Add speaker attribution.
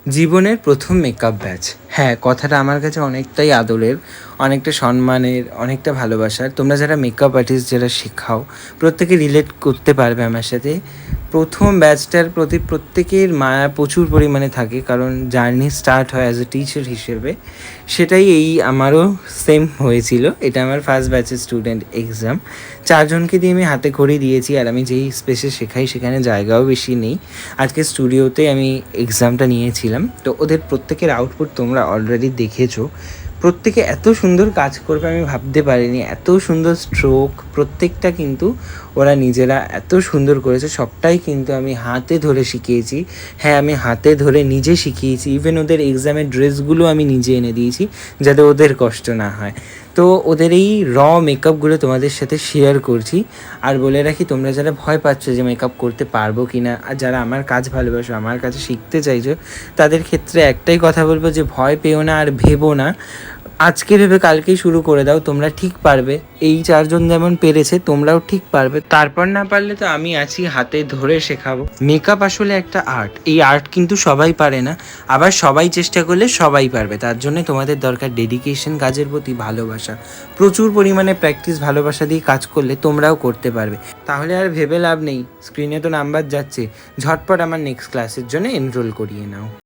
Speaker 1: জীবনের প্রথম makeup batch. হ্যাঁ, কথাটা আমার কাছে অনেকটাই আদরের, অনেকটা সম্মানের, অনেকটা ভালোবাসার। তোমরা যারা মেকআপ আর্টিস্ট যারা শেখাও, প্রত্যেকে রিলেট করতে পারবে আমার সাথে। প্রথম ব্যাচটার প্রতি প্রত্যেকের মায়া প্রচুর পরিমাণে থাকে, কারণ জার্নি স্টার্ট হয় অ্যাজ এ টিচার হিসেবে। সেটাই আমারও সেম হয়েছিল। এটা আমার ফার্স্ট ব্যাচের স্টুডেন্ট এক্সাম। 4 জনকে দিয়ে আমি হাতে খড়ি দিয়েছি, আর আমি যেই স্পেসে শেখাই সেখানে জায়গাও বেশি নেই। আজকে স্টুডিওতে আমি এক্সামটা নিয়েছিলাম, তো ওদের প্রত্যেকের আউটপুট তোমরা অলরেডি দেখেছো। প্রত্যেকে এত সুন্দর কাজ করবে আমি ভাবতে পারিনি, এত সুন্দর স্ট্রোক প্রত্যেকটা, কিন্তু ওরা নিজেরা এত সুন্দর করেছে। সবটাই কিন্তু আমি হাতে ধরে শিখিয়েছি। হ্যাঁ, আমি হাতে ধরে নিজে শিখিয়েছি। ইভেন ওদের এক্সামের ড্রেসগুলো আমি নিজে এনে দিয়েছি, যাতে ওদের কষ্ট না হয়। তো ওদের এই মেকআপগুলো তোমাদের সাথে শেয়ার করছি। আর বলে রাখি, তোমরা যারা ভয় পাচ্ছ যে মেকআপ করতে পারবো কি না, আর যারা আমার কাজ ভালোবাসো, আমার কাছে শিখতে চাইছো, তাদের ক্ষেত্রে একটাই কথা বলবো যে ভয় পেও না আর ভেবো না। আজকে ভেবে কালকেই শুরু করে দাও, তোমরা ঠিক পারবে। এই 4 জন যেমন পেরেছে, তোমরাও ঠিক পারবে। তারপর না পারলে তো আমি আছি, হাতে ধরে শেখাবো। মেকআপ আসলে একটা আর্ট। এই আর্ট কিন্তু সবাই পারে না, আবার সবাই চেষ্টা করলে সবাই পারবে। তার জন্য তোমাদের দরকার ডেডিকেশন, কাজের প্রতি ভালোবাসা, প্রচুর পরিমাণে প্র্যাকটিস। ভালোবাসা দিয়ে কাজ করলে তোমরাও করতে পারবে। তাহলে আর ভেবে লাভ নেই, স্ক্রিনে তো নাম্বার যাচ্ছে। ঝটপট আমার নেক্সট ক্লাসের জন্য এনরোল করিয়ে নাও।